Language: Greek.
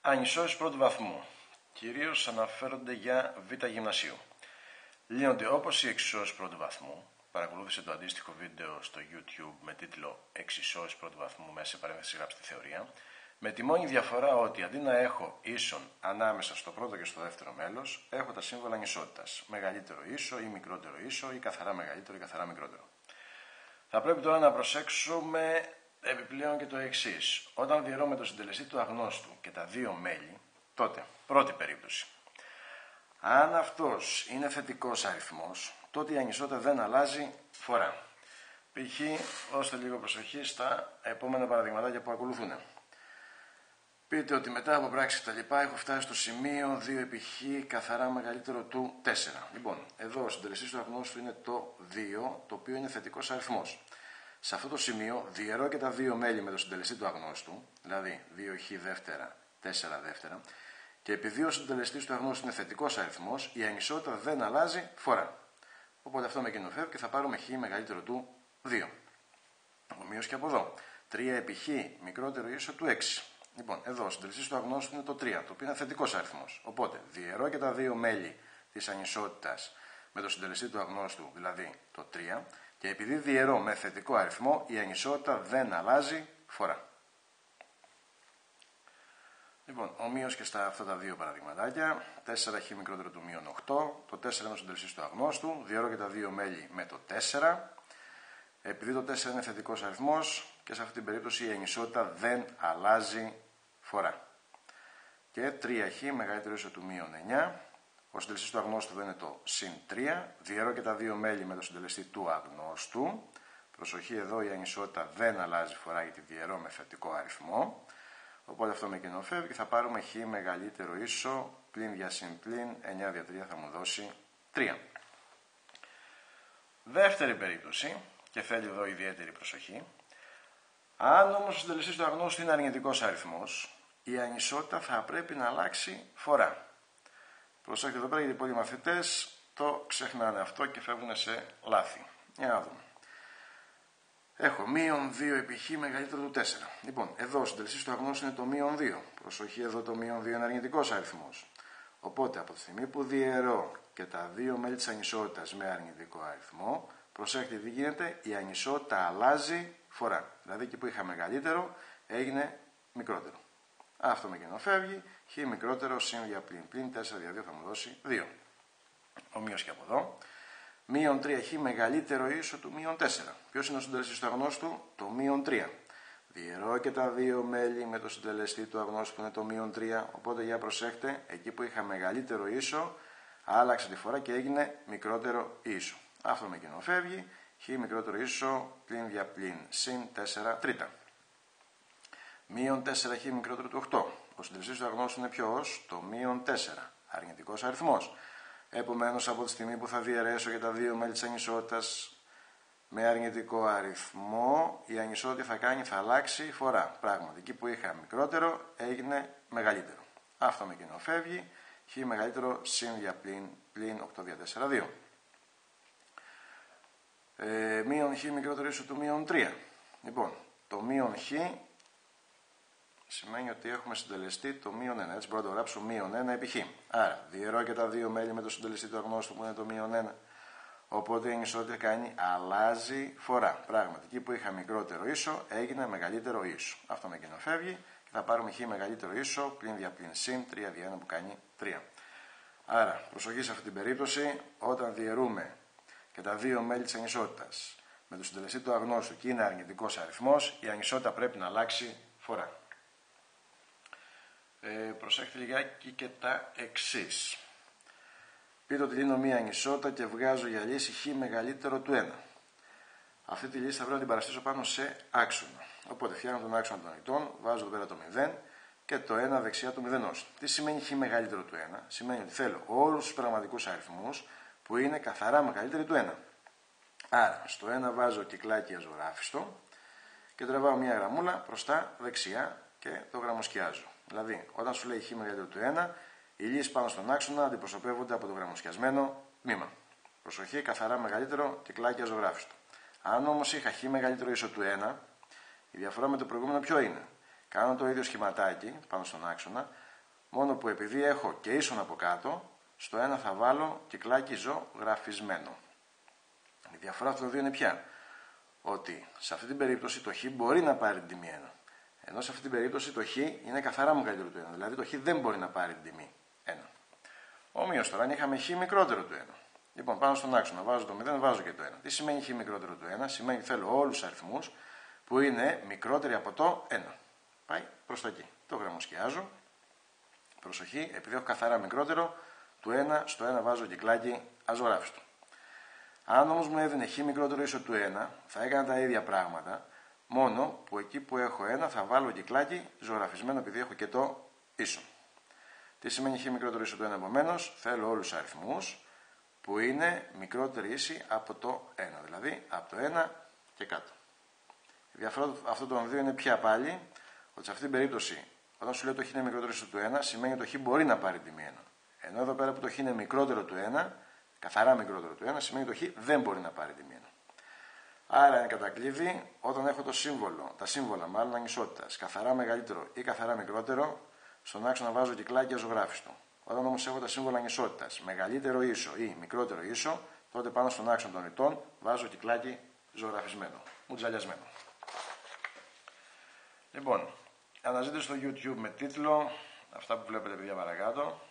Ανισότητες πρώτου βαθμού. Κυρίως αναφέρονται για β' γυμνασίου. Λύνονται όπως οι εξισώσεις πρώτου βαθμού. Παρακολούθησε το αντίστοιχο βίντεο στο YouTube με τίτλο «Εξισώσεις πρώτου βαθμού», μέσα σε παρένθεση γράψτε τη θεωρία. Με τη μόνη διαφορά ότι αντί να έχω ίσον ανάμεσα στο πρώτο και στο δεύτερο μέλος, έχω τα σύμβολα ανισότητας. Μεγαλύτερο ίσο ή μικρότερο ίσο ή καθαρά μεγαλύτερο ή καθαρά μικρότερο. Θα πρέπει τώρα να προσέξουμε επιπλέον και το εξής. Όταν διαιρώ με το συντελεστή του αγνώστου και τα δύο μέλη, τότε, πρώτη περίπτωση. Αν αυτός είναι θετικός αριθμός, τότε η ανισότητα δεν αλλάζει φορά. Π.χ. δώστε λίγο προσοχή στα επόμενα παραδειγματάκια που ακολουθούν. Πείτε ότι μετά από πράξη και τα λοιπά έχω φτάσει στο σημείο 2 επί χ καθαρά μεγαλύτερο του 4. Λοιπόν, εδώ ο συντελεστής του αγνώστου είναι το 2, το οποίο είναι θετικός αριθμός. Σε αυτό το σημείο διαιρώ και τα δύο μέλη με το συντελεστή του αγνώστου, δηλαδή 2χ δεύτερα, 4 δεύτερα, και επειδή ο συντελεστής του αγνώστου είναι θετικός αριθμός, η ανισότητα δεν αλλάζει φορά. Οπότε αυτό με κοινοφεύγει και θα πάρουμε χ μεγαλύτερο του 2. Ομοίως και από εδώ. 3 επί χ μικρότερο ίσο του 6. Λοιπόν, εδώ ο συντελεστής του αγνώστου είναι το 3, το οποίο είναι θετικός αριθμός. Οπότε διαιρώ και τα δύο μέλη της ανισότητας με το συντελεστή του αγνώστου, δηλαδή το 3, και επειδή διαιρώ με θετικό αριθμό, η ανισότητα δεν αλλάζει φορά. Λοιπόν, ομοίως και στα αυτά τα δύο παραδειγματάκια, 4χ μικρότερο του μείον 8, το 4 είναι ο συντελεστής του αγνώστου, διαιρώ και τα δύο μέλη με το 4, επειδή το 4 είναι θετικός αριθμός και σε αυτή την περίπτωση η ανισότητα δεν αλλάζει φορά. Και 3χ μεγαλύτερο ίσο του μείον 9, ο συντελεστής του αγνώστου δεν είναι το συν 3, διαιρώ και τα δύο μέλη με το συντελεστή του αγνώστου. Προσοχή εδώ, η ανισότητα δεν αλλάζει φορά γιατί διαιρώ με θετικό αριθμό. Οπότε αυτό με κοινοφεύγει και θα πάρουμε χ μεγαλύτερο ίσο πλην δια συν πλην 9 δια 3 θα μου δώσει 3. Δεύτερη περίπτωση, και θέλει εδώ ιδιαίτερη προσοχή. Αν όμως ο συντελεστής του αγνώστου είναι αρνητικός αριθμός, η ανισότητα θα πρέπει να αλλάξει φορά. Προσέξτε εδώ πέρα γιατί πολλοί μαθητές το ξεχνάνε αυτό και φεύγουν σε λάθη. Για να δούμε. Έχω μείον 2 επί χ μεγαλύτερο του 4. Λοιπόν, εδώ ο συντελεστής του αγνώστου είναι το μείον 2. Προσοχή, εδώ το μείον 2 είναι αρνητικός αριθμός. Οπότε από τη στιγμή που διαιρώ και τα δύο μέλη της ανισότητας με αρνητικό αριθμό, προσέξτε τι γίνεται, η ανισότητα αλλάζει φορά. Δηλαδή εκεί που είχα μεγαλύτερο έγινε μικρότερο. Αυτό με κοινοφεύγει, χ μικρότερο συν δια πλην πλην 4 δια 2 θα μου δώσει 2. Ομοίως και από εδώ. Μείον 3χ μεγαλύτερο ίσο του μείον 4. Ποιος είναι ο συντελεστής του αγνώστου? Το μείον 3. Διαιρώ και τα δύο μέλη με το συντελεστή του αγνώστου που είναι το μείον 3. Οπότε για προσέχτε, εκεί που είχα μεγαλύτερο ίσο, άλλαξε τη φορά και έγινε μικρότερο ίσο. Αυτό με κοινοφεύγει, χ μικρότερο ίσο πλην δια πλην συν 4 τρίτα. Μείον 4χ μικρότερο του 8. Ο συντελεστής του αγνώστου είναι ποιος? Το μείον 4. Αρνητικός αριθμός. Επομένως, από τη στιγμή που θα διαιρέσω για τα δύο μέλη της ανισότητας με αρνητικό αριθμό, η ανισότητα θα αλλάξει φορά. Πράγματι, εκεί που είχα μικρότερο έγινε μεγαλύτερο. Αυτό με κοινοφεύγει, χ μεγαλύτερο συν δια πλην 8 δια 4 2. Μείον χ μικρότερο ίσο του μείον 3. Λοιπόν, το μείον χ σημαίνει ότι έχουμε συντελεστή το μείον 1. Έτσι μπορώ να το γράψω μείον 1 επί χ. Άρα, διαιρώ και τα δύο μέλη με το συντελεστή του αγνώστου που είναι το μείον 1. Οπότε η ανισότητα κάνει, αλλάζει φορά. Πράγματι, εκεί που είχα μικρότερο ίσο έγινε μεγαλύτερο ίσο. Αυτό με κοινοφεύγει και θα πάρουμε χ μεγαλύτερο ίσο πλην δια πλην συν 3 δια 1 που κάνει 3. Άρα, προσοχή σε αυτή την περίπτωση, όταν διαιρούμε και τα δύο μέλη της ανισότητας με το συντελεστή του αγνώστου και είναι αρνητικός αριθμός, η ανισότητα πρέπει να αλλάξει φορά. Προσέχτε λιγάκι και τα εξής. Πείτε ότι λύνω μία ανισότητα και βγάζω για λύση χ μεγαλύτερο του 1. Αυτή τη λύση θα πρέπει να την παραστήσω πάνω σε άξονα. Οπότε φτιάχνω τον άξονα των ανοιχτών, βάζω εδώ πέρα το 0 και το 1 δεξιά του 0. Τι σημαίνει χ μεγαλύτερο του 1? Σημαίνει ότι θέλω όλους τους πραγματικούς αριθμούς που είναι καθαρά μεγαλύτεροι του 1. Άρα στο 1 βάζω κυκλάκι αζωγράφιστο και τραβάω μία γραμμούλα προς τα δεξιά και το γραμμοσκιάζω. Δηλαδή, όταν σου λέει χ μεγαλύτερο του 1, οι λύσεις πάνω στον άξονα αντιπροσωπεύονται από το γραμμοσκιασμένο τμήμα. Προσοχή, καθαρά μεγαλύτερο κυκλάκι αζωγράφιστο. Αν όμως είχα χ μεγαλύτερο ίσο του 1, η διαφορά με το προηγούμενο ποιο είναι? Κάνω το ίδιο σχηματάκι πάνω στον άξονα, Μόνο που επειδή έχω και ίσον από κάτω, στο ένα θα βάλω κυκλάκι ζωγραφισμένο. Η διαφορά αυτών των δύο είναι ποια? Ότι σε αυτή την περίπτωση το χ μπορεί να πάρει την τιμή 1. Ενώ σε αυτή την περίπτωση το χ είναι καθαρά μεγαλύτερο του 1. Δηλαδή το χ δεν μπορεί να πάρει την τιμή 1. Ομοίως τώρα, αν είχαμε χ μικρότερο του 1. Λοιπόν, πάνω στον άξονα βάζω το 0, βάζω και το 1. Τι σημαίνει χ μικρότερο του 1? Σημαίνει ότι θέλω όλους τους αριθμούς που είναι μικρότεροι από το 1. Πάει προς τα εκεί. Το γραμμοσκιάζω. Προσοχή, επειδή έχω καθαρά μικρότερο του 1, στο 1 βάζω κυκλάκι αζωγράφιστο. Αν όμως μου έδινε χ μικρότερο ίσο του 1, θα έκανα τα ίδια πράγματα, μόνο που εκεί που έχω 1 θα βάλω κυκλάκι ζωγραφισμένο επειδή έχω και το ίσο. Τι σημαίνει χ μικρότερο ίσο του 1? Επομένως, θέλω όλους τους αριθμούς που είναι μικρότεροι ίσοι από το 1, δηλαδή από το 1 και κάτω. Η διαφορά αυτών των δύο είναι πια πάλι, ότι σε αυτήν την περίπτωση, όταν σου λέω το χ είναι μικρότερο ίσο του 1, σημαίνει ότι το χ μπορεί να πάρει τιμή 1. Ενώ εδώ πέρα που το χ είναι μικρότερο του 1, καθαρά μικρότερο του 1, σημαίνει ότι το χ δεν μπορεί να πάρει τιμή 1. Άρα είναι κατακλείδη, όταν έχω το σύμβολο, τα σύμβολα μάλλον ανισότητας, καθαρά μεγαλύτερο ή καθαρά μικρότερο, στον άξονα βάζω κυκλάκι αζωγράφιστο. Όταν όμως έχω τα σύμβολα ανισότητας, μεγαλύτερο ίσο ή μικρότερο ίσο, τότε πάνω στον άξονα των ρητών βάζω κυκλάκι ζωγραφισμένο, μουτζαλιασμένο. Λοιπόν, αναζήτηση στο YouTube με τίτλο, αυτά που βλέπετε παιδιά παρακάτω.